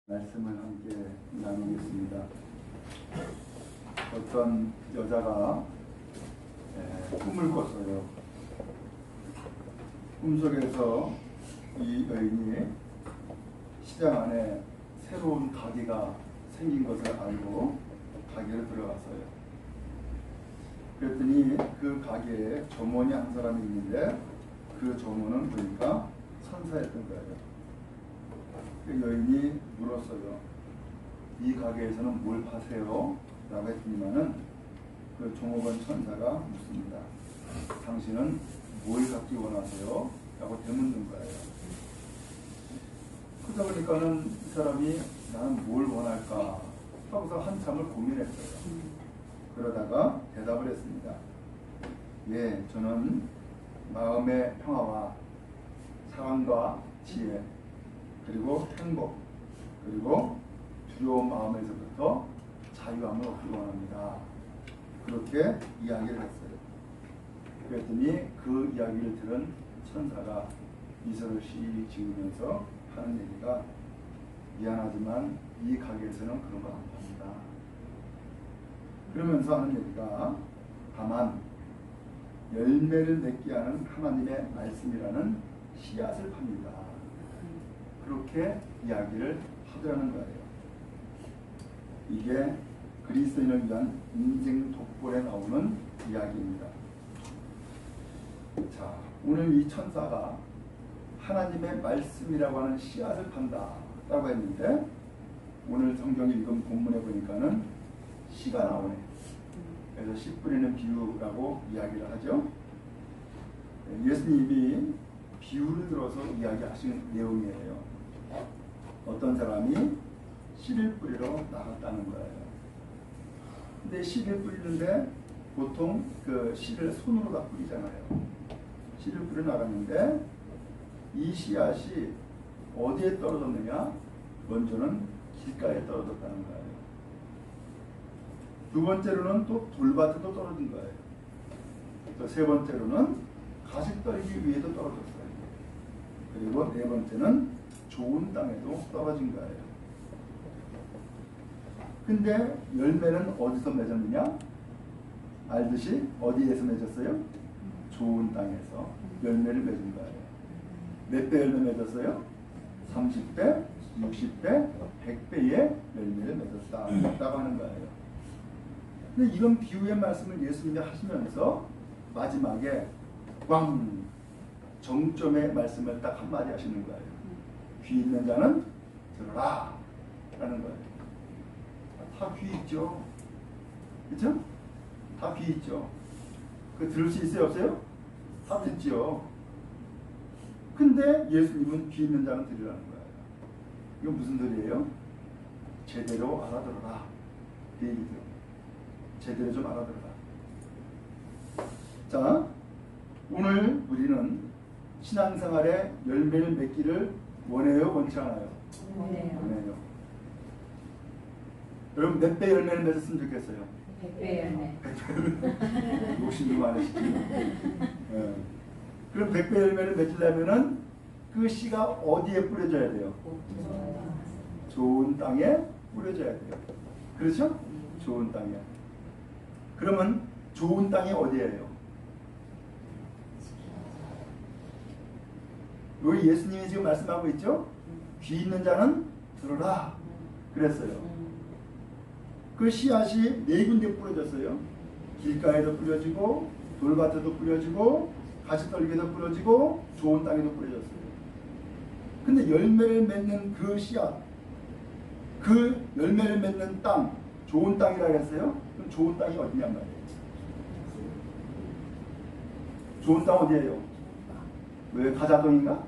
말씀을 함께 나누겠습니다. 어떤 여자가 꿈을 꿨어요. 꿈속에서 이 여인이 시장 안에 새로운 가게가 생긴 것을 알고 가게로 들어갔어요. 그랬더니 그 가게에 점원이 한 사람이 있는데 그 점원은 보니까 천사였던 거예요. 그 여인이 물었어요. 이 가게에서는 뭘 파세요? 라고 했더니만은 그 종업원 천사가 묻습니다. 당신은 뭘 갖기 원하세요? 라고 되묻는 거예요. 그러다 보니까는 이 사람이 나는 뭘 원할까? 하고서 한참을 고민했어요. 그러다가 대답을 했습니다. 예, 저는 마음의 평화와 사랑과 지혜, 그리고 행복, 그리고 두려운 마음에서부터 자유함을 얻기 원합니다. 그렇게 이야기를 했어요. 그랬더니 그 이야기를 들은 천사가 미소를 씩 지으면서 하는 얘기가 미안하지만 이 가게에서는 그런 거 안 팝니다. 그러면서 하는 얘기가 다만 열매를 맺게 하는 하나님의 말씀이라는 씨앗을 팝니다. 그렇게 이야기를 하더라는 거예요. 이게 그리스도인을 위한 인생 독보에 나오는 이야기입니다. 자, 오늘 이 천사가 하나님의 말씀이라고 하는 씨앗을 판다 라고 했는데 오늘 성경 읽은 본문에 보니까는 씨가 나오네. 그래서 씨 뿌리는 비유라고 이야기를 하죠. 예수님이 비유를 들어서 이야기하신 내용이에요. 어떤 사람이 씨를 뿌리러 나갔다는 거예요. 근데 씨를 뿌리는데 보통 그 씨를 손으로 다 뿌리잖아요. 씨를 뿌려 나갔는데 이 씨앗이 어디에 떨어졌느냐? 먼저는 길가에 떨어졌다는 거예요. 두 번째로는 또 돌밭에도 떨어진 거예요. 또 세 번째로는 가시떨기 위에도 떨어졌어요. 그리고 네 번째는 좋은 땅에도 떨어진 거예요. 근데 열매는 어디서 맺었느냐? 알듯이 어디에서 맺었어요? 좋은 땅에서 열매를 맺은 거예요. 몇 배 열매 맺었어요? 30배, 60배, 100배의 열매를 맺었다라고 하는 거예요. 근데 이런 비유의 말씀을 예수님이 하시면서 마지막에 왕 정점의 말씀을 딱 한마디 하시는 거예요. 귀 있는 자는 들어라 라는 거예요. 다 귀 있죠. 그렇죠? 다 귀 있죠. 그 들을 수 있어요? 없어요? 다 듣죠. 근데 예수님은 귀 있는 자는 들으라는 거예요. 이건 무슨 소리예요? 제대로 알아들어라. 그 얘기죠. 제대로 좀 알아들어라. 자, 오늘 우리는 신앙생활에 열매를 맺기를 원해요? 원치 않아요? 원해요. 여러분 몇 배 열매를 맺었으면 좋겠어요? 100배 열매. 욕심이 많으시죠? 네. 그럼 100배 열매를 맺으려면은 그 씨가 어디에 뿌려져야 돼요? 좋은 땅에 뿌려져야 돼요. 그렇죠? 좋은 땅에. 그러면 좋은 땅이 어디예요? 여기 예수님이 지금 말씀하고 있죠? 귀 있는 자는 들어라 그랬어요. 그 씨앗이 네 군데 뿌려졌어요. 길가에도 뿌려지고 돌밭에도 뿌려지고 가시떨기에도 뿌려지고 좋은 땅에도 뿌려졌어요. 근데 열매를 맺는 그 씨앗, 그 열매를 맺는 땅, 좋은 땅이라고 했어요. 그럼 좋은 땅이 어디냔 말이에요. 좋은 땅 어디예요? 왜 가자동인가?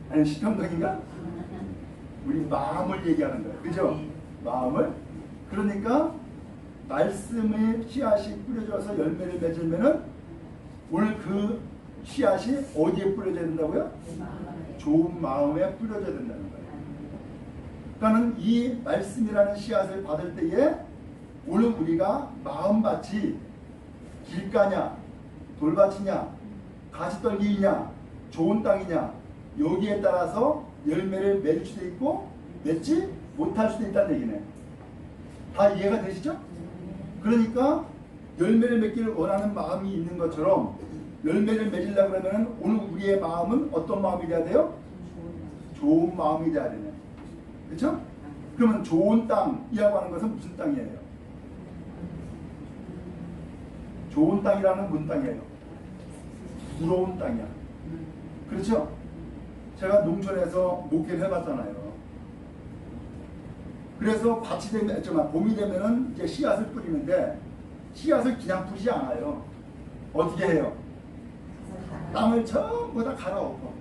아니 시평동인가? 우리 마음을 얘기하는 거예요. 그죠? 마음을. 그러니까 말씀의 씨앗이 뿌려져서 열매를 맺으면은 오늘 그 씨앗이 어디에 뿌려져야 된다고요? 좋은 마음에 뿌려져야 된다는 거예요. 그러니까 이 말씀이라는 씨앗을 받을 때에 오늘 우리가 마음밭이 길가냐, 돌밭이냐, 가시떨기이냐, 좋은 땅이냐, 여기에 따라서 열매를 맺을 수도 있고 맺지 못할 수도 있다는 얘기네. 다 이해가 되시죠? 그러니까 열매를 맺기를 원하는 마음이 있는 것처럼 열매를 맺으려고 그러면 오늘 우리의 마음은 어떤 마음이 돼야 돼요? 좋은 마음이 돼야 되네. 그렇죠? 그러면 좋은 땅이라고 하는 것은 무슨 땅이에요? 좋은 땅이라는 무슨 땅이에요? 부드러운 땅이야. 그렇죠? 제가 농촌에서 목회를 해봤잖아요. 그래서 밭이 되면, 봄이 되면은 이제 씨앗을 뿌리는데 씨앗을 그냥 뿌리지 않아요. 어떻게 해요? 땅을 전부 다 갈아엎어.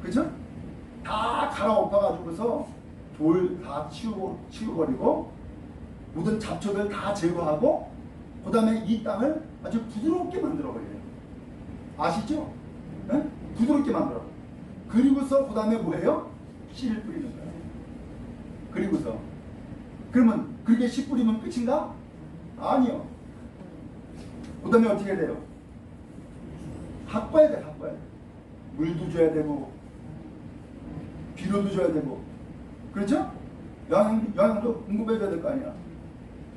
그죠? 다 갈아엎어가지고서 돌 다 치워버리고 모든 잡초들 다 제거하고 그 다음에 이 땅을 아주 부드럽게 만들어버려요. 아시죠? 네? 부드럽게 만들어. 그리고서 그 다음에 뭐예요? 씨를 뿌리는 거예요. 그리고서 그러면 그렇게 씨 뿌리면 끝인가? 아니요. 그 다음에 어떻게 돼요? 가꿔야 돼, 가꿔야 돼. 물도 줘야 되고 비료도 줘야 되고 그렇죠? 영양도 공급해줘야 될 거 아니야.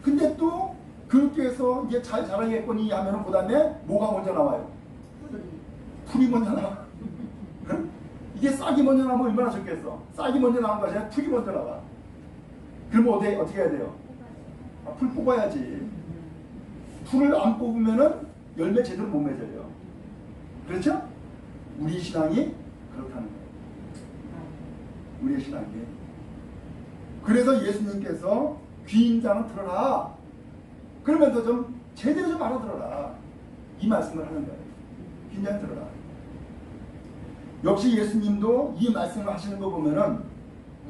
근데 또 그렇게 해서 이제 잘 자라겠거니 하면은 그 다음에 뭐가 먼저 나와요? 풀이 먼저 나와. 이게 싹이 먼저 나오면 얼마나 좋겠어. 싹이 먼저 나온 것이 아니라 풀이 먼저 나와. 그러면 어떻게 해야 돼요? 풀 뽑아야지. 풀을 안 뽑으면은 열매 제대로 못 맺어요. 그렇죠? 우리 신앙이 그렇다는 거예요. 우리의 신앙이. 그래서 예수님께서 귀인 자는 들어라. 그러면서 좀 제대로 좀 알아들어라. 이 말씀을 하는 거예요. 귀인 자는 들어라. 역시 예수님도 이 말씀을 하시는 거 보면은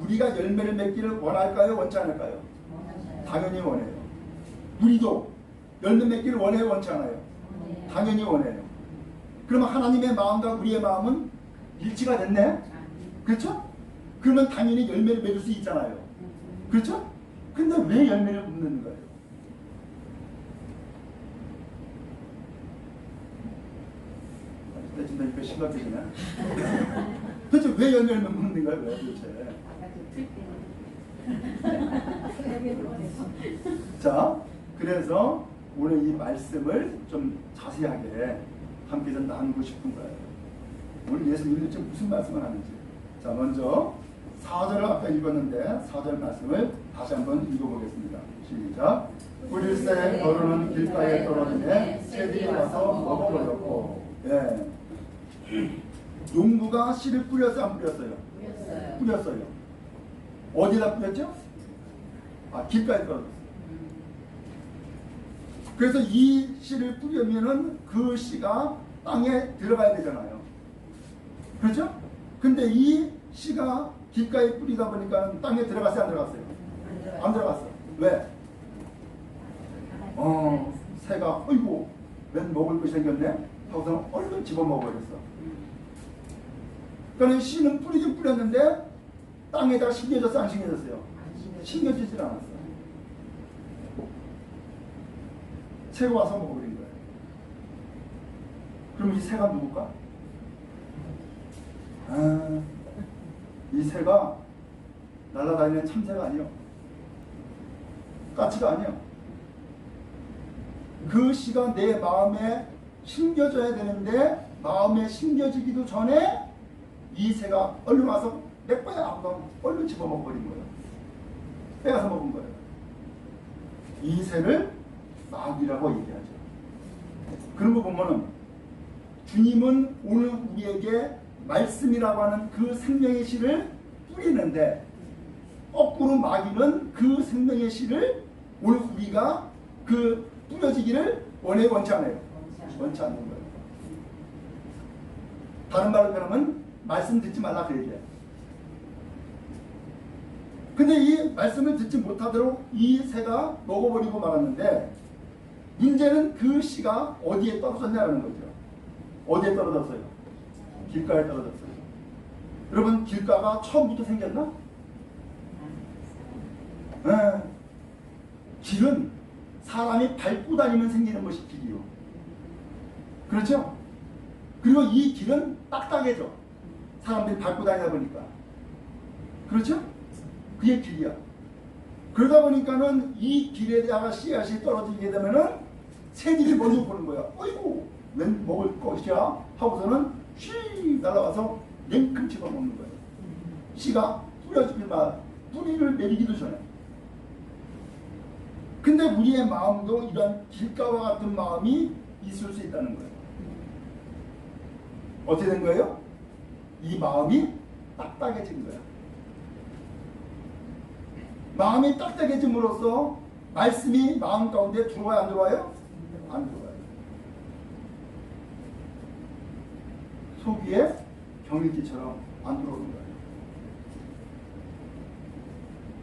우리가 열매를 맺기를 원할까요? 원치 않을까요? 당연히 원해요. 우리도 열매 맺기를 원해요? 원치 않아요? 당연히 원해요. 그러면 하나님의 마음과 우리의 마음은 일치가 됐네? 그렇죠? 그러면 당연히 열매를 맺을 수 있잖아요. 그렇죠? 근데 왜 열매를 못 맺는 거예요? 내 진짜 이거 심각해지네. 도대체 왜 열매를 못 맺는 거예요? 왜 도대체? 자, 그래서 오늘 이 말씀을 좀 자세하게 함께 좀 나누고 싶은 거예요. 오늘 예수님이 지금 무슨 말씀을 하는지. 자, 먼저 4절을 아까 읽었는데 4절 말씀을 다시 한번 읽어보겠습니다. 시작. 뿌릴새 더러는 길가에 떨어지네 새들이 와서 먹어버렸고. 예. 농부가 씨를 뿌렸어요? 안 뿌렸어요? 뿌렸어요. 어디다 뿌렸죠? 길가에 떨어졌어요. 그래서 이 씨를 뿌리면은 그 씨가 땅에 들어가야 되잖아요. 그렇죠? 근데 이 씨가 길가에 뿌리다 보니까 땅에 들어갔어요? 안 들어갔어요? 안 들어갔어요. 왜? 새가 어이구 웬 먹을 것이 생겼네? 하고서 얼른 집어먹어버렸어. 그러니까 씨는 뿌리긴 뿌렸는데 땅에다가 심겨졌어요? 안 심겨졌어요? 심겨지질 않았어요. 새가 와서 먹어버린 거예요. 그럼 이 새가 누굴까? 이 새가 날아다니는 참새가 아니요. 까치가 아니요. 그 씨가 내 마음에 심겨져야 되는데 마음에 심겨지기도 전에 이 새가 얼른 와서 내 거야 하고 얼른 집어먹어버린 거예요. 빼앗아 먹은 거예요. 이 새를 마귀라고 얘기하죠. 그런 거 보면은 주님은 오늘 우리에게 말씀이라고 하는 그 생명의 씨를 뿌리는데 거꾸로 마귀는 그 생명의 씨를 오늘 우리가 그 뿌려지기를 원해 원치 않아요? 원치 않는 거예요. 다른 말로 하면 말씀 듣지 말라 그 얘기예요. 근데 이 말씀을 듣지 못하도록 이 새가 먹어버리고 말았는데 문제는 그 씨가 어디에 떨어졌냐는 거죠. 어디에 떨어졌어요? 길가에 떨어졌어요. 여러분 길가가 처음부터 생겼나? 네. 길은 사람이 밟고 다니면 생기는 것이 길이요. 그렇죠? 그리고 이 길은 딱딱해져. 사람들이 밟고 다니다 보니까. 그렇죠? 그게 길이야. 그러다 보니까는 이 길에다가 씨앗이 떨어지게 되면은 새들이 먼저 보는 거야. 어이구, 웬 먹을 것이야? 하고서는 휘 날아와서 냉큼 집어먹는 거예요. 씨가 뿌려지기만 뿌리를 내리기도 전에. 근데 우리의 마음도 이런 길가와 같은 마음이 있을 수 있다는 거예요. 어떻게 된 거예요? 이 마음이 딱딱해진 거야. 마음이 딱딱해짐으로써 말씀이 마음 가운데 들어와요, 안 들어와요? 안 들어와요. 속 위에 경일기처럼 안 들어오는 거예요.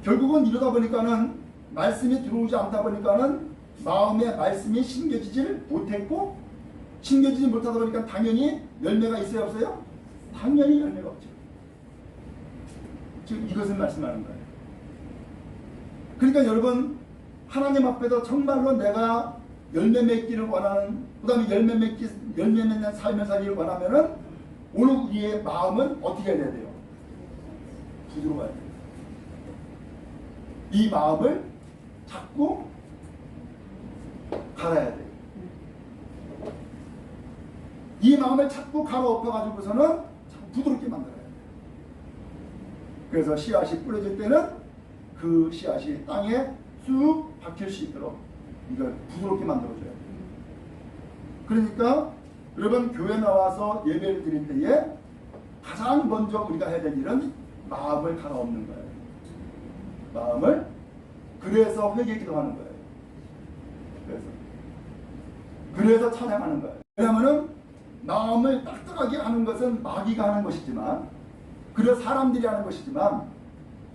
결국은 이러다 보니까는 말씀이 들어오지 않다 보니까는 마음에 말씀이 심겨지질 못했고, 심겨지지 못하다 보니까 당연히 열매가 있어요, 없어요? 당연히 열매가 없죠. 지금 이것을 말씀하는 거예요. 그러니까 여러분, 하나님 앞에서 정말로 내가 열매 맺기를 원하는, 그 다음에 열매 맺는 삶을 살기를 원하면은 오늘 우리의 마음은 어떻게 해야 돼요? 부드러워야 돼요. 이 마음을 자꾸 갈아야 돼요. 이 마음을 자꾸 갈아엎어가지고서는 부드럽게 만들어야 돼요. 그래서 씨앗이 뿌려질 때는 그 씨앗이 땅에 쑥 박힐 수 있도록 이걸 부드럽게 만들어줘야 돼요. 그러니까 여러분, 교회 나와서 예배를 드릴 때에 가장 먼저 우리가 해야 될 일은 마음을 갈아엎는 거예요. 마음을. 그래서 회개 기도하는 거예요. 그래서 찬양하는 거예요. 왜냐하면 마음을 딱딱하게 하는 것은 마귀가 하는 것이지만, 그래서 사람들이 하는 것이지만,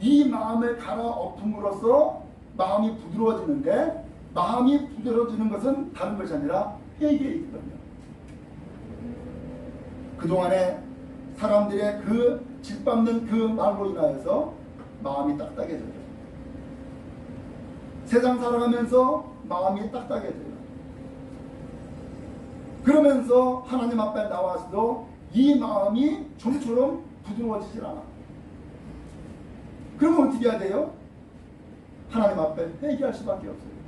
이 마음을 갈아엎음으로써 마음이 부드러워지는데, 마음이 부드러워지는 것은 다른 것이 아니라 회개에 있거든요. 그동안에 사람들의 그 짓밟는 그 말로 인하여서 마음이 딱딱해져요. 세상 살아가면서 마음이 딱딱해져요. 그러면서 하나님 앞에 나와서도 이 마음이 좀처럼 부드러워지질 않아. 그러면 어떻게 해야 돼요? 하나님 앞에 회개할 수밖에 없어요.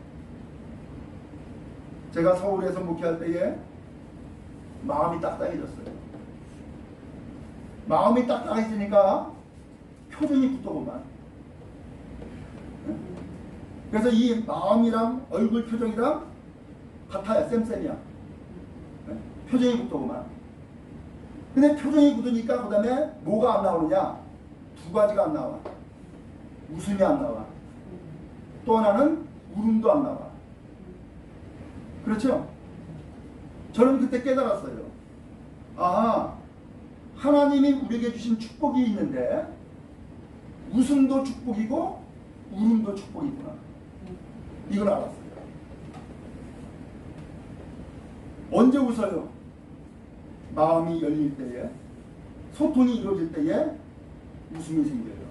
제가 서울에서 목회할 때에 마음이 딱딱해졌어요. 마음이 딱딱해지니까 표정이 굳더구만. 그래서 이 마음이랑 얼굴 표정이랑 같아요. 쌤쌤이야. 표정이 굳더구만. 근데 표정이 굳으니까 그 다음에 뭐가 안 나오느냐? 두 가지가 안 나와. 웃음이 안 나와. 또 하나는 울음도 안 나와. 그렇죠? 저는 그때 깨달았어요. 아, 하나님이 우리에게 주신 축복이 있는데 웃음도 축복이고 울음도 축복이구나. 이걸 알았어요. 언제 웃어요? 마음이 열릴 때에, 소통이 이루어질 때에 웃음이 생겨요.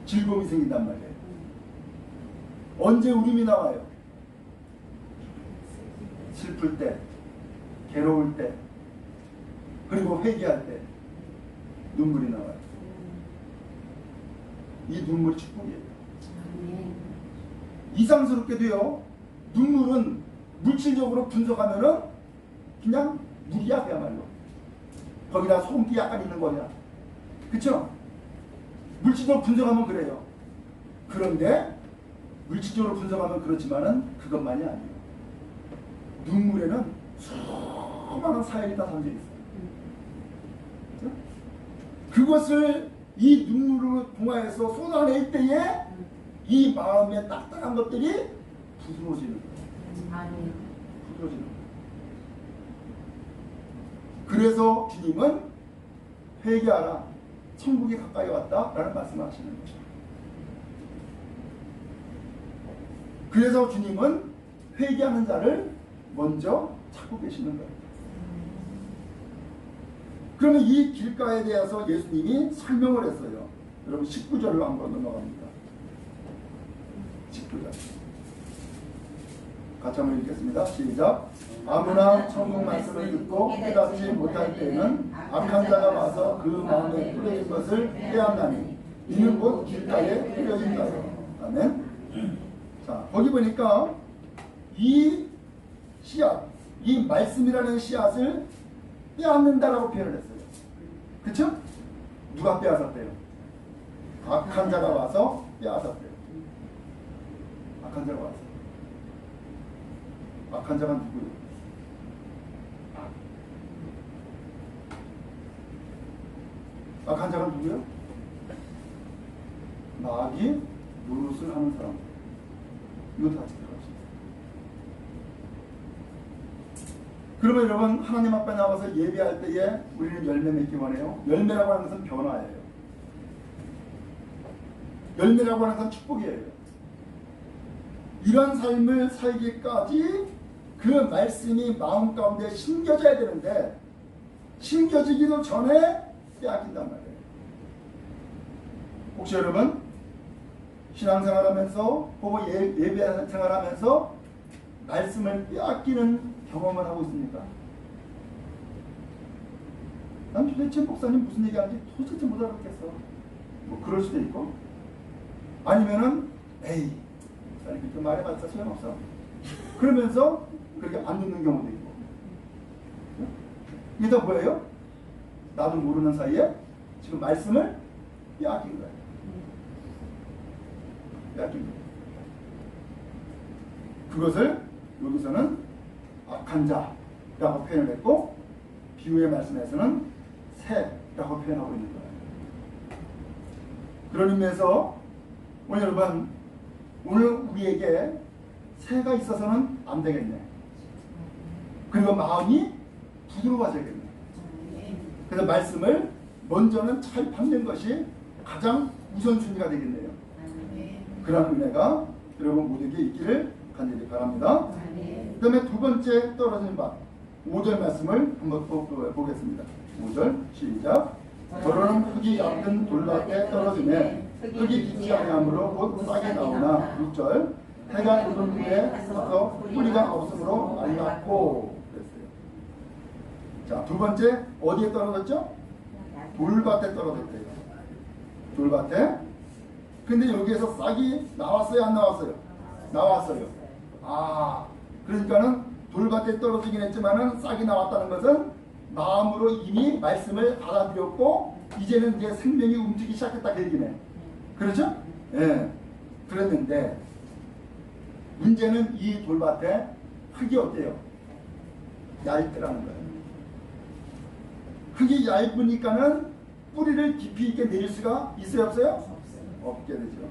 즐거움이 생긴단 말이에요. 언제 울음이 나와요? 슬플 때, 괴로울 때, 그리고 회개할 때 눈물이 나와요. 이 눈물이 축복이에요. 이상스럽게도요, 눈물은 물질적으로 분석하면은 그냥 물이야, 그야말로. 거기다 소금기 약간 있는 거냐. 그쵸? 물질적으로 분석하면 그래요. 그런데 물질적으로 분석하면 그렇지만은 그것만이 아니에요. 눈물에는 수많은 사연이 다 담겨 있어요. 그것을 이 눈물을 통하여서 쏟아낼 때에 이 마음의 딱딱한 것들이 부드러워지는 거예요. 부드러워지는 거예요. 그래서 주님은 회개하라, 천국이 가까이 왔다라는 말씀을 하시는 거죠. 그래서 주님은 회개하는 자를 먼저 찾고 계시는 거예요. 그러면 이 길가에 대해서 예수님이 설명을 했어요. 여러분 19절로 한번 넘어갑니다. 19절. 같이 한번 읽겠습니다. 시작. 아무나 천국 말씀을 듣고 깨닫지 못할 때에는 악한 자가 와서 그 마음에 뿌려진 것을 빼앗나니 이는 곧 길가에 뿌려진 자요. 아멘. 자, 거기 보니까 이 씨앗, 이 말씀이라는 씨앗을 빼앗는다라고 표현을 했어요. 그쵸? 누가 빼앗았대요? 악한 자가 와서 빼앗았대요. 악한 자가 와서. 악한 자가 누구예요? 악한 자가 누구예요? 마귀 노릇을 하는 사람. 이거 다 들어가시죠. 그러면 여러분, 하나님 앞에 나와서 예배할 때에 우리는 열매 맺기 원해요. 열매라고 하는 것은 변화예요. 열매라고 하는 것은 축복이에요. 이런 삶을 살기까지 그 말씀이 마음 가운데 심겨져야 되는데, 심겨지기도 전에 빼앗긴단 말이에요. 혹시 여러분 신앙생활하면서 혹은 예배생활하면서 말씀을 빼앗기는 경험을 하고 있습니까? 난 도대체 목사님 무슨 얘기하는지 도대체 못 알아듣겠어. 뭐 그럴 수도 있고, 아니면은 에이 목사님 그렇게 말해봤자 소용없어 그러면서 그렇게 안 듣는 경우도 있고. 이게 다 뭐예요? 나도 모르는 사이에 지금 말씀을 빼앗긴 거예요. 빼앗긴 거예요. 그것을 여기서는 악한 자라고 표현을 했고, 비유의 말씀에서는 새라고 표현하고 있는 거예요. 그런 의미에서 오늘 여러분, 오늘 우리에게 새가 있어서는 안 되겠네. 그리고 마음이 부드러워져야겠네. 그래서 말씀을 먼저는 잘 받는 것이 가장 우선순위가 되겠네요. 그런 은혜가 여러분 모두에게 있기를 간절히 바랍니다. 그 다음에 두 번째 떨어진 바 5절 말씀을 한번 또 보겠습니다. 5절 시작. 더러는 흙이 얕은 돌밭에 떨어지네 흙이 깊지 아니하므로 곧 싹이 나오나. 6절 해가 돋은 후에 서서 뿌리가 없으므로 말랐고. 그랬어요. 자, 두 번째 어디에 떨어졌죠? 돌밭에 떨어졌대요. 돌밭에. 근데 여기에서 싹이 나왔어요, 안 나왔어요? 나왔어요. 아, 그러니까는 돌밭에 떨어지긴 했지만은 싹이 나왔다는 것은 마음으로 이미 말씀을 받아들였고 이제는 이제 생명이 움직이기 시작했다 그 얘기네. 그렇죠? 예. 그랬는데 문제는 이 돌밭에 흙이 어때요? 얇더라는 거예요. 흙이 얇으니까는 뿌리를 깊이 있게 내릴 수가 있어요, 없어요? 없게 되죠.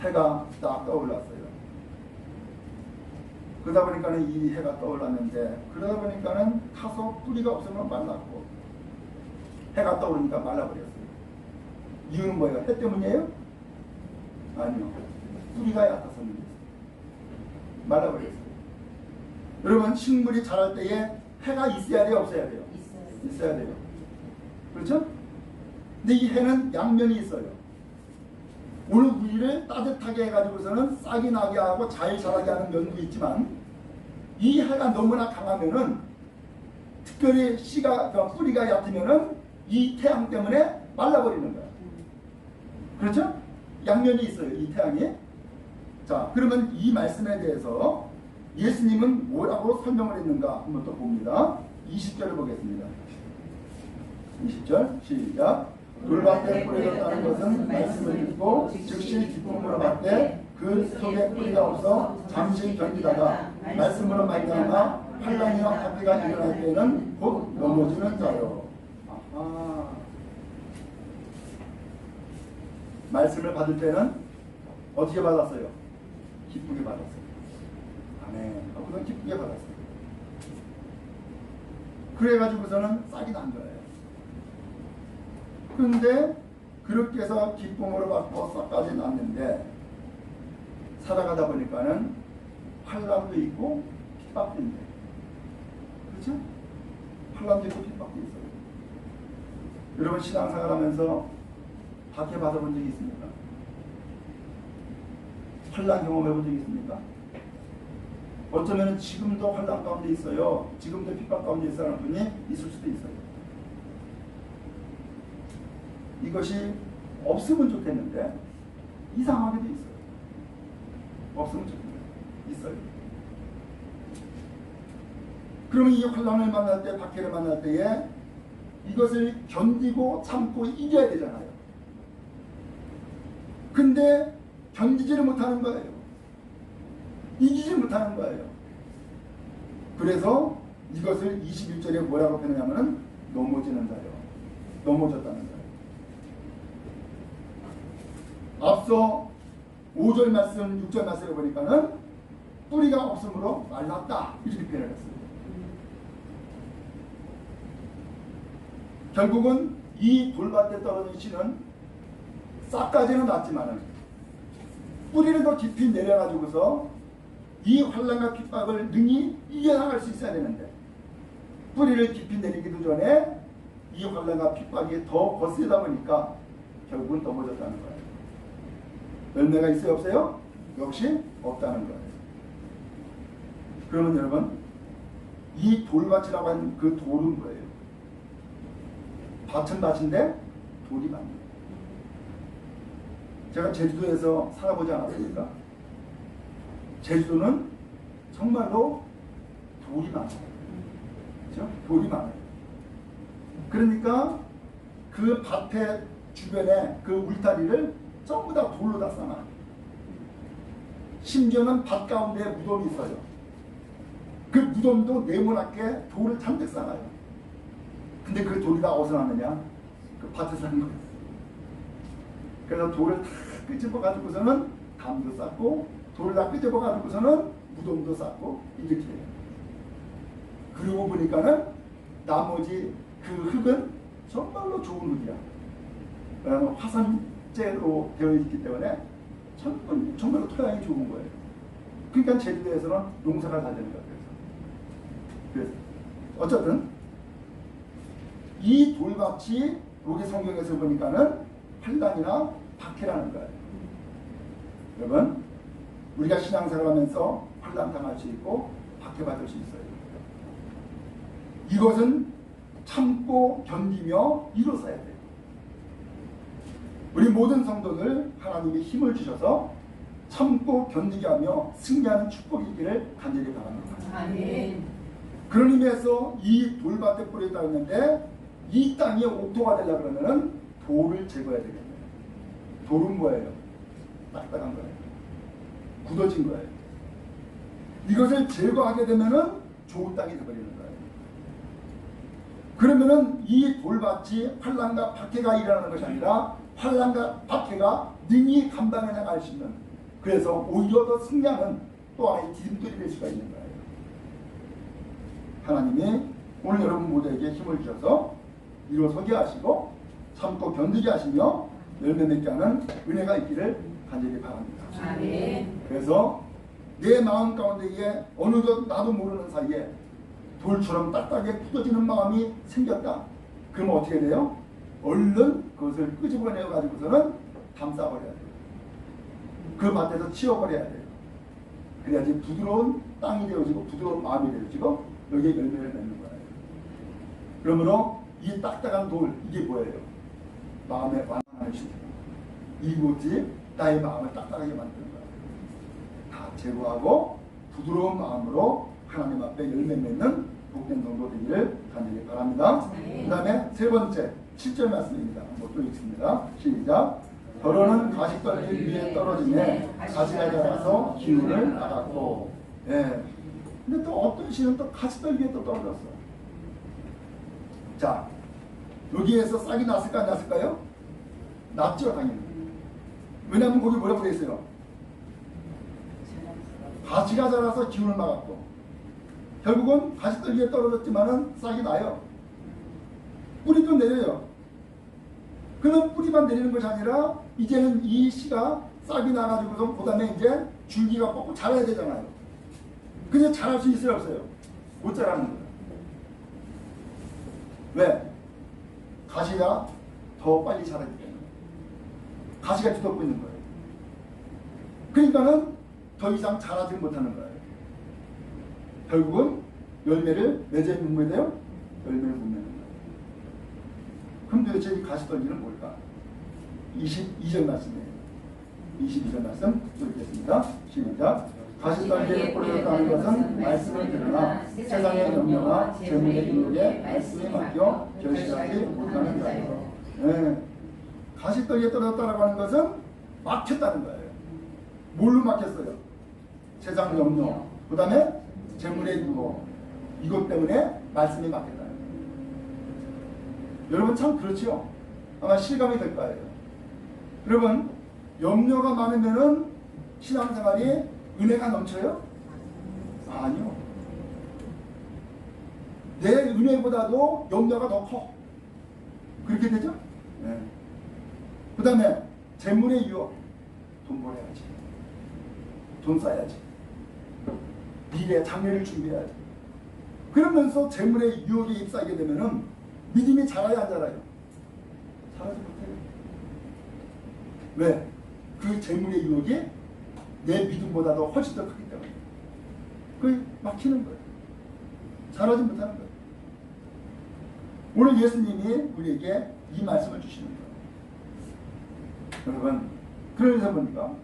해가 딱 떠올랐어요. 그러다 보니까는 이 해가 떠올랐는데, 그러다 보니까는 타서 뿌리가 없으면 말랐고, 해가 떠오르니까 말라버렸어요. 이유는 뭐예요? 해 때문이에요? 아니요. 뿌리가 얕아서 말라버렸어요. 여러분, 식물이 자랄 때에 해가 있어야 돼요, 없어야 돼요? 있어야 돼요. 그렇죠? 근데 이 해는 양면이 있어요. 오늘 우리를 따뜻하게 해가지고서는 싹이 나게 하고 잘 자라게 하는 면도 있지만, 이 해가 너무나 강하면은, 특별히 뿌리가 얕으면은 이 태양 때문에 말라버리는 거야. 그렇죠? 양면이 있어요, 이 태양이. 자, 그러면 이 말씀에 대해서 예수님은 뭐라고 설명을 했는가 한번 또 봅니다. 20절을 보겠습니다. 20절 시작. 돌밭에 뿌려졌다는 것은 말씀을 듣고 즉시 기쁨으로 받되 그 속에 뿌리가 없어 잠시 견디다가 말씀으로 말미암아 환난이나 화폐가 일어날 때는 곧 넘어지는 자요. 아하. 말씀을 받을 때는 어떻게 받았어요? 기쁘게 받았어요. 아멘. 그건 기쁘게 받았어요. 그래가지고서는 싹이 난 거예요. 그런데 그렇게 해서 기쁨으로 받고 싹까지 났는데, 살아가다 보니까는 환난도 있고 핍박도 있네. 그렇죠? 환난도 있고 핍박도 있어요. 여러분 신앙생활 하면서 박해 받아본 적이 있습니까? 환란 경험해 본 적 있습니까? 어쩌면 지금도 환란 가운데 있어요. 지금도 핍박 가운데 있어라는 분이 있을 수도 있어요. 이것이 없으면 좋겠는데 이상하게도 있어요. 없으면 좋겠는데 있어요. 그러면 이 환란을 만날 때, 박해를 만날 때에 이것을 견디고 참고 이겨야 되잖아요. 근데 견디지를 못하는 거예요. 이기지 못하는 거예요. 그래서 이것을 21절에 뭐라고 표현하냐면 넘어지는 자요. 넘어졌다는 거예요. 앞서 5절 말씀, 6절 말씀을 보니까는 뿌리가 없으므로 말랐다 이렇게 표현을 했어요. 결국은 이 돌밭에 떨어진 씨는 싹까지는 났지만은 뿌리를 더 깊이 내려가지고서 이 환란과 핍박을 능히 이겨나갈 수 있어야 되는데 뿌리를 깊이 내리기도 전에 이 환란과 핍박이 더 거세다 보니까 결국은 넘어졌다는 거예요. 열매가 있어요, 없어요? 역시 없다는 거예요. 그러면 여러분, 이 돌밭이라고 하는 그 돌은 뭐예요? 밭은 밭인데 돌이 많아요. 제가 제주도에서 살아보지 않았습니까? 제주도는 정말로 돌이 많아요. 그렇죠? 돌이 많아요. 그러니까 그 밭의 주변에 그 울타리를 전부 다 돌로 다 쌓아요. 심지어는 밭 가운데 무덤이 있어요. 그 무덤도 네모나게 돌을 잔뜩 쌓아요. 근데 그 돌이 다 어디서 나느냐? 그 밭에서 하는 거예요. 그래서 돌을 다 끄집어 가지고서는 담도 쌓고 돌을 다 끄집어 가지고서는 무덤도 쌓고 이렇게 해요. 그러고 보니까는 나머지 그 흙은 정말로 좋은 흙이야. 왜냐하면 화산재로 되어 있기 때문에 정말로 토양이 좋은 거예요. 그러니까 제주도에서는 농사가 잘 되는 거예요. 그래서 어쨌든 이 돌밭이 여기 성경에서 보니까는 환난이나 박해라는 거예요. 여러분, 우리가 신앙생활 하면서 환난 당할 수 있고 박해받을 수 있어요. 이것은 참고 견디며 이루어서야 돼요. 우리 모든 성도들 하나님이 힘을 주셔서 참고 견디게 하며 승리하는 축복이 있기를 간절히 바랍니다. 아멘. 그런 의미에서 이 돌밭에 뿌려져 있는데 이 땅이 옥토가 되려고 그러면은 돌을 제거해야 되겠네요. 돌은 뭐예요? 딱딱한 거예요. 굳어진 거예요. 이것을 제거하게 되면은 좋은 땅이 되어버리는 거예요. 그러면은 이 돌밭이 환난과 박해가 일어나는 것이 아니라 환난과 박해가 능히 감당해 나갈 수 있는, 그래서 오히려 더 승리하는 또 하나의 디딤돌이 될 수가 있는 거예요. 하나님이 오늘 여러분 모두에게 힘을 주셔서 일어서게 하시고 참고 견디게 하시며 열매 맺게 하는 은혜가 있기를 간절히 바랍니다. 아멘. 그래서 내 마음 가운데에 어느덧 나도 모르는 사이에 돌처럼 딱딱하게 굳어지는 마음이 생겼다. 그럼 어떻게 돼요? 얼른 그것을 끄집어내어 가지고서는 감싸버려야 돼요. 그 밭에서 치워버려야 돼요. 그래야지 부드러운 땅이 되어지고 부드러운 마음이 되어지고 여기에 열매를 맺는 거예요. 그러므로 이 딱딱한 돌, 이게 뭐예요? 마음의 완화를 시키는 거예요. 이곳이 나의 마음을 딱딱하게 만드는 거예요. 다 제거하고 부드러운 마음으로 하나님 앞에 열매 맺는 복된 성도 되기를 간절히 바랍니다. 그 다음에 세 번째 7절 말씀입니다. 또 읽습니다. 시작. 더러는 가시떨기 위에 떨어지네 가시가 자라서 기운을 나갔고. 예. 근데 또 어떤 시는 또 가시떨기에 또 떨어졌어. 자, 여기에서 싹이 났을까 안 났을까요? 났죠, 당연히. 왜냐하면 거기 뭐라고 되어 있어요? 가시가 자라서 기운을 막았고. 결국은 가시떨기에 떨어졌지만은 싹이 나요. 뿌리도 내려요. 그런 뿌리만 내리는 것이 아니라 이제는 이 씨가 싹이 나가지고서 그 다음에 이제 줄기가 뻗고 자라야 되잖아요. 근데 자랄 수 있어요, 없어요? 못 자라는 거예요. 왜? 가시가 더 빨리 자라기 때문에. 가시가 뒤덮고 있는 거예요. 그러니까는 더 이상 자라지 못하는 거예요. 결국은 열매를 맺어야 맺어야 돼요? 열매를 못 맺는 거예요. 그럼 도대체 이 가시떨기는 뭘까? 22절 말씀이에요. 22절 말씀 읽겠습니다. 시작. 가시떨기에 뿌려졌다는 것은 말씀을 들으나 세상의 염려와 재물의 유혹에 말씀에 맡겨 결실하지 못하는 자예요. 네. 가시떨기에 떨어졌다고 하는 것은 막혔다는 거예요. 뭘로 막혔어요? 세상 염려, 그 다음에 재물의 유혹, 이것 때문에 말씀이 막혔다는 거예요. 여러분 참 그렇죠? 아마 실감이 될 거예요. 여러분 염려가 많으면은 신앙생활이 은혜가 넘쳐요? 아니요. 내 은혜보다도 염려가 더 커. 그렇게 되죠? 네. 그 다음에 재물의 유혹. 돈 벌어야지. 돈 써야지. 미래 장래를 준비해야지. 그러면서 재물의 유혹에 휩싸이게 되면은 믿음이 자라야 안 자라요? 자라지 못해요. 왜? 그 재물의 유혹이 내 믿음보다도 훨씬 더 크기 때문에 그게 막히는 거예요. 자라지 못하는 거예요. 오늘 예수님이 우리에게 이 말씀을 주시는 거예요. 여러분 그래서 보니까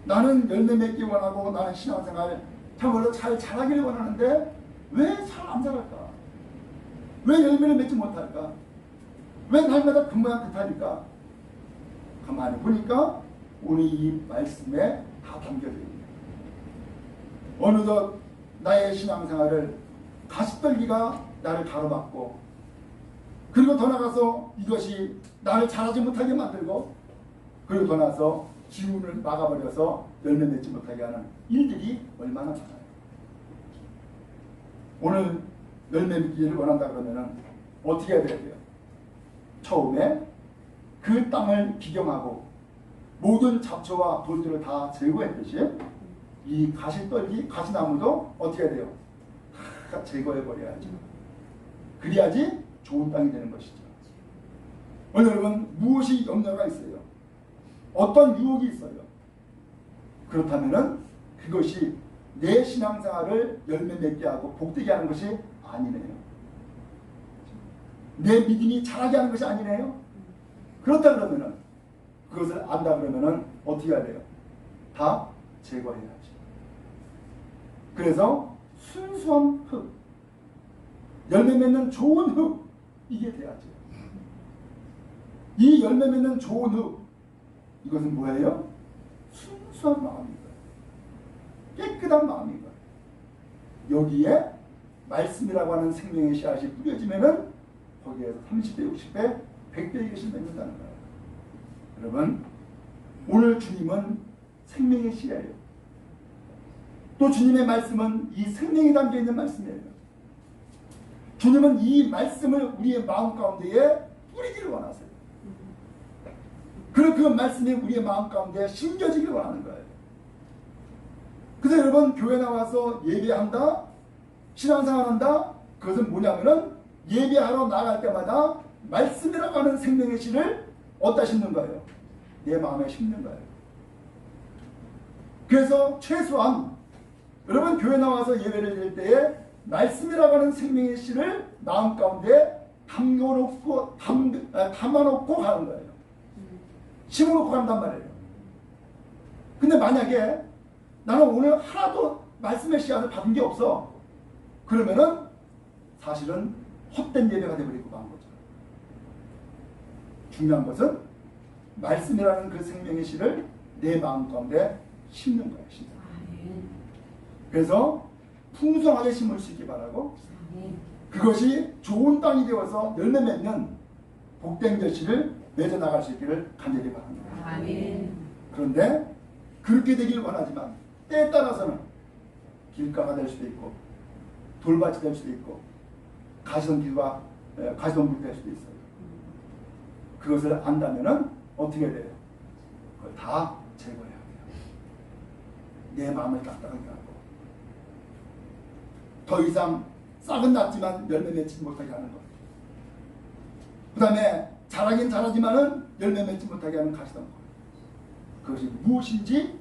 나는 열매 맺기 원하고 나는 신앙생활 참으로 잘 자라기를 원하는데 왜 잘 안 자랄까? 왜 열매를 맺지 못할까? 왜 날마다 그 모양 듯하니까? 가만히 보니까 오늘 이 말씀에 다 담겨져 있네요. 어느덧 나의 신앙생활을 가시떨기가 나를 가로막고 그리고 더 나가서 이것이 나를 자라지 못하게 만들고 그리고 더 나가서 기운을 막아버려서 열매 맺지 못하게 하는 일들이 얼마나 많아요. 오늘 열매 맺기를 원한다 그러면은 어떻게 해야 돼요? 처음에 그 땅을 기경하고 모든 잡초와 돌들을 다 제거했듯이 이 가시떨기, 가시나무도 어떻게 해야 돼요? 다 제거해버려야죠. 그래야지 좋은 땅이 되는 것이죠. 오늘 여러분 무엇이 염려가 있어요? 어떤 유혹이 있어요? 그렇다면은 그것이 내 신앙생활을 열매 맺게 하고 복되게 하는 것이 아니네요. 내 믿음이 자라게 하는 것이 아니네요. 그렇다 그러면은 그것을 안다 그러면은 어떻게 해야 돼요? 다 제거해야지. 그래서 순수한 흙, 열매 맺는 좋은 흙, 이게 돼야지. 이 열매 맺는 좋은 흙, 이것은 뭐예요? 순수한 마음인 거예요. 깨끗한 마음인 거예요. 여기에 말씀이라고 하는 생명의 씨앗이 뿌려지면은 거기에서 30배, 60배, 100배 이것이 맺는다는 거예요. 여러분, 오늘 주님은 생명의 씨예요. 또 주님의 말씀은 이 생명이 담겨있는 말씀이에요. 주님은 이 말씀을 우리의 마음 가운데에 뿌리기를 원하세요. 그리고 그 말씀이 우리의 마음 가운데 심겨지기를 원하는 거예요. 그래서 여러분 교회 나와서 예배한다, 신앙생활한다, 그것은 뭐냐면은 예배하러 나갈 때마다 말씀이라고 하는 생명의 씨를 어디다 심는 거예요? 내 마음에 심는 거예요. 그래서 최소한 여러분 교회 나와서 예배를 드릴 때에 말씀이라고 하는 생명의 씨를 마음 가운데 담아놓고 가는 거예요. 심어놓고 간단 말이에요. 근데 만약에 나는 오늘 하나도 말씀의 씨앗을 받은 게 없어. 그러면은 사실은 헛된 예배가 되어버리고 만 거죠. 중요한 것은 말씀이라는 그 생명의 씨를 내 마음 가운데 심는 거예요. 심는. 그래서 풍성하게 심을 수 있기 바라고 그것이 좋은 땅이 되어서 열매 맺는 복된 결실을 맺어 나갈 수 있기를 간절히 바랍니다. 아멘. 그런데 그렇게 되길 원하지만 때에 따라서는 길가가 될 수도 있고 돌밭이 될 수도 있고 가시덤불이 될 수도 있어요. 그것을 안다면은 어떻게 돼요? 그걸 다 제거해야 돼요. 내 마음을 딱딱하게 하고 더 이상 싹은 났지만 열매 맺지 못하게 하는 것. 그 다음에 자라긴 자라지만은 열매 맺지 못하게 하는 가시덤불. 그것이 무엇인지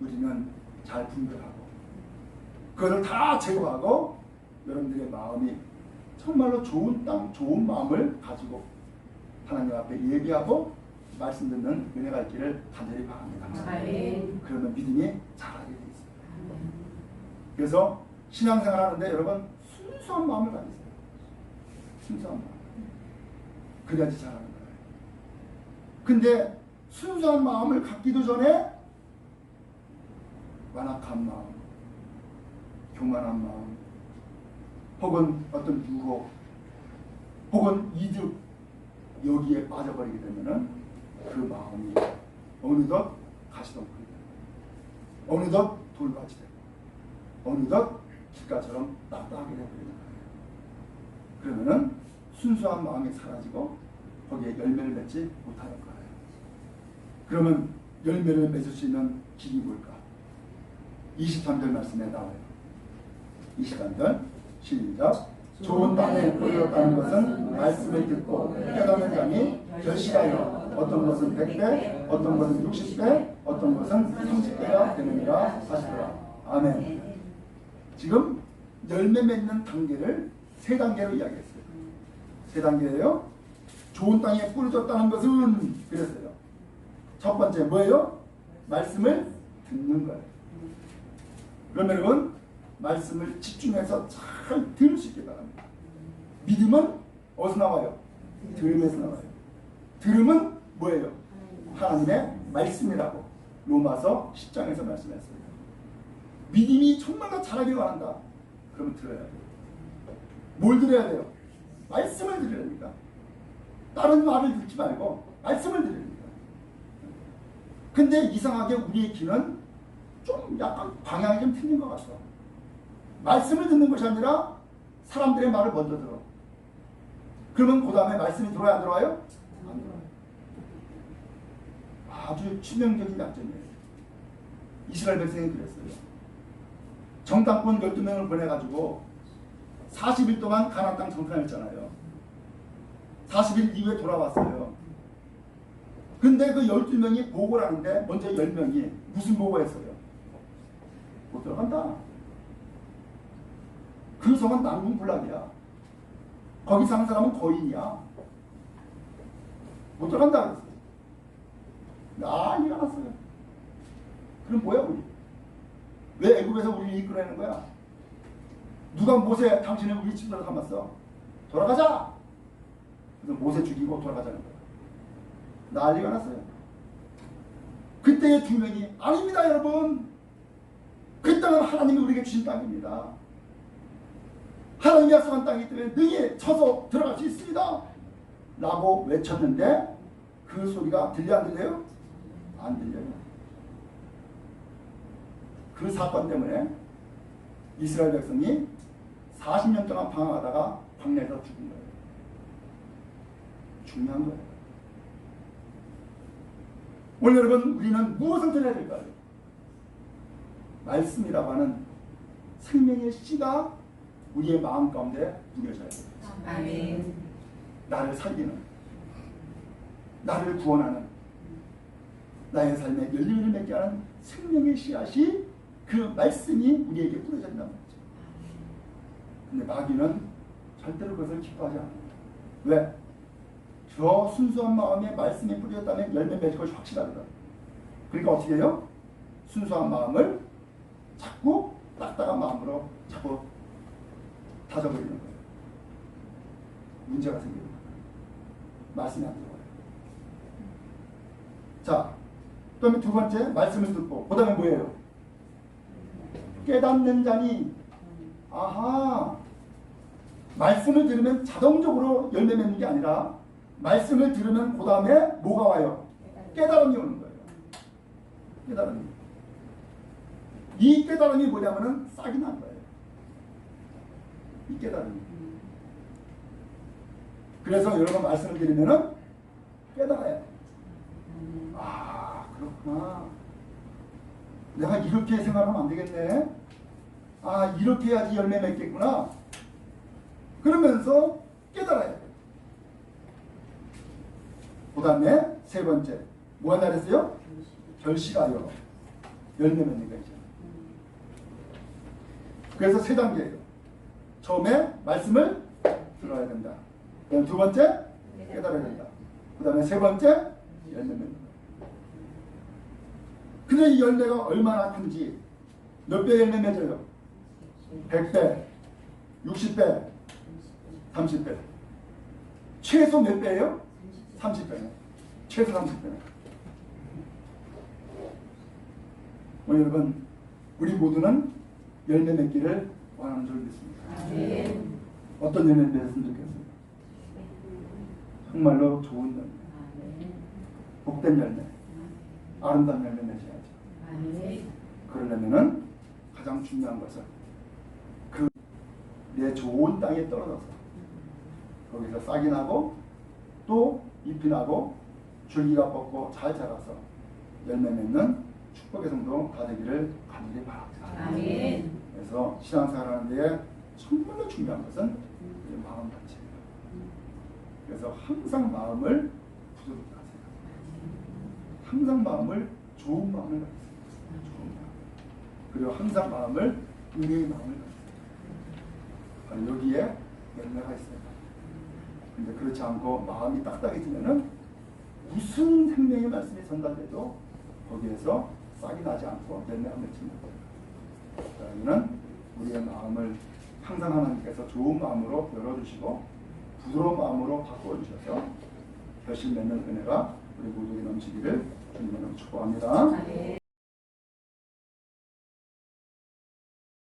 우리는 잘 분별하고 그것을 다 제거하고 여러분들의 마음이 정말로 좋은 땅, 좋은 마음을 가지고 하나님 앞에 예비하고 말씀 듣는 은혜가 있기를 간절히 바랍니다. 아멘. 그러면 믿음이 자라게 되어 있습니다. 그래서 신앙생활 하는데 여러분 순수한 마음을 가지세요. 순수한 마음. 그래야지 잘하는 거예요. 근데 순수한 마음을 갖기도 전에 완악한 마음, 교만한 마음, 혹은 어떤 유혹, 혹은 이득 여기에 빠져버리게 되면은 그 마음이 어느덧 가시덤불이 되고 어느덧 돌밭이 되고 어느덧 길가처럼 딱딱하게 되버리는 거예요. 그러면은 순수한 마음이 사라지고 거기에 열매를 맺지 못하는 거예요. 그러면 열매를 맺을 수 있는 길이 뭘까? 23절 말씀에 나와요. 23절 시작. 좋은 땅에 뿌렸다는 것은 말씀을 듣고 깨닫는 자니 결실하여 어떤 것은 100배, 어떤 것은 60배, 어떤 것은 30배가 되느니라 하시더라. 아멘. 지금 열매 맺는 단계를 세 단계로 이야기했어요. 세 단계예요. 좋은 땅에 뿌려졌다는 것은 그랬어요. 첫 번째 뭐예요? 말씀을 듣는 거예요. 그러면 여러분 말씀을 집중해서 잘 들을 수 있게 바랍니다. 믿음은 어디서 나와요? 들음에서 나와요. 들음은 뭐예요? 하나님의 말씀이라고 로마서 10장에서 말씀했어요. 믿음이 정말로 자라길 원한다. 그러면 들어야 돼요. 뭘 들어야 돼요? 말씀을 들어야 됩니다. 다른 말을 듣지 말고 말씀을 들어야 됩니다. 근데 이상하게 우리의 귀는 좀 약간 방향이 좀 틀린 것 같아. 말씀을 듣는 것이 아니라 사람들의 말을 먼저 들어. 그러면 그 다음에 말씀이 들어야 안 들어와요? 안 들어와요. 아주 치명적인 약점이에요. 이스라엘 백성이 그랬어요. 정탐꾼 12명을 보내가지고 40일 동안 가나안 땅 정탐했잖아요. 40일 이후에 돌아왔어요. 근데 그 12명이 보고를 하는데 먼저 10명이 무슨 보고했어요? 못 들어간다. 그 성은 난공불락이야. 거기 사는 사람은 거인이야. 못 들어간다 그랬어요. 난리가 났어요. 그럼 뭐야 우리? 왜 애굽에서 우리를 이끌어내는 거야? 누가 모세 당신을 우리 집으로 삼았어? 돌아가자. 그래서 모세 죽이고 돌아가자는 거야. 난리가 났어요. 그때 두 명이 아닙니다 여러분. 그 땅은 하나님이 우리에게 주신 땅입니다. 하나님이 약속한 땅이기 때문에 능히 쳐서 들어갈 수 있습니다 라고 외쳤는데 그 소리가 들려 안 들려요? 안 들려요. 그 사건 때문에 이스라엘 백성이 40년 동안 방황하다가 광야에서 죽은 거예요. 중요한 거예요. 오늘 여러분 우리는 무엇을 들어야 될까요? 말씀이라고 하는 생명의 씨가 우리의 마음 가운데 뿌려져야 돼요. 아멘. 나를 살리는, 나를 구원하는, 나의 삶에 열림을 맺게 하는 생명의 씨앗이 그 말씀이 우리에게 뿌려진단 말이죠. 근데 마귀는 절대로 그것을 기뻐하지 않아요. 왜? 저 순수한 마음에 말씀이 뿌려졌다면 열매 맺을 것이 확실하거든. 그러니까 어떻게 해요? 순수한 마음을 자꾸 딱딱한 마음으로 자꾸 다져버리는 거예요. 문제가 생기는 거예요. 말씀이 안 들어가요. 자, 그 다음에 두 번째 말씀을 듣고 그 다음에 뭐예요? 깨닫는 자니. 아하, 말씀을 들으면 자동적으로 열매 맺는 게 아니라 말씀을 들으면 그 다음에 뭐가 와요? 깨달음이 오는 거예요. 깨달음이. 이 깨달음이 뭐냐면은 싹이 난 거예요. 이 깨달음이. 그래서 여러분 말씀을 드리면은 깨달아야 돼요. 아, 그렇구나. 내가 이렇게 생각하면 안 되겠네. 아, 이렇게 해야지 열매 맺겠구나. 그러면서 깨달아야 돼요. 그 다음에 세 번째. 뭐 한다 그랬어요? 결실하여. 열매 맺는 거죠. 그래서 세 단계예요. 처음에 말씀을 들어야 된다. 그다음 두 번째 깨달아야 된다. 그 다음에 세 번째 열매 맺는 거예요. 근데 이 열매가 얼마나 큰지 몇 배 열매 맺어요? 100배, 60배, 30배. 최소 몇 배예요? 30배. 최소 30배. 여러분, 우리 모두는 열매 맺기를 원하는 줄 믿습니다. 아멘. 어떤 열매 맺었으면 좋겠어요? 정말로 좋은 열매, 아멘. 복된 열매, 아름다운 열매 맺어야죠. 아멘. 그러려면은 가장 중요한 것은 그 내 좋은 땅에 떨어져서 거기서 싹이 나고 또 잎이 나고 줄기가 뻗고 잘 자라서 열매 맺는 축복의 성도 다 되기를 간절히 바랍니다. 아멘. 그래서 신앙생활하는 데에 정말로 중요한 것은 우리 마음 자체예요. 그래서 항상 마음을 부드럽게 하세요. 항상 마음을 좋은 마음을 가지세요. 좋은 마음. 그리고 항상 마음을 은혜의 마음을 가지세요. 바로 여기에 열매가 있어요. 근데 그렇지 않고 마음이 딱딱해지면은 무슨 생명의 말씀이 전달돼도 거기에서 싹이 나지 않고 열매가 맺지 못해요. 그러면 우리의 마음을 항상 하나님께서 좋은 마음으로 열어주시고 부드러운 마음으로 바꿔주셔서 결실 맺는 은혜가 우리 모두에게 넘치기를 주님으로 축복합니다. 아멘.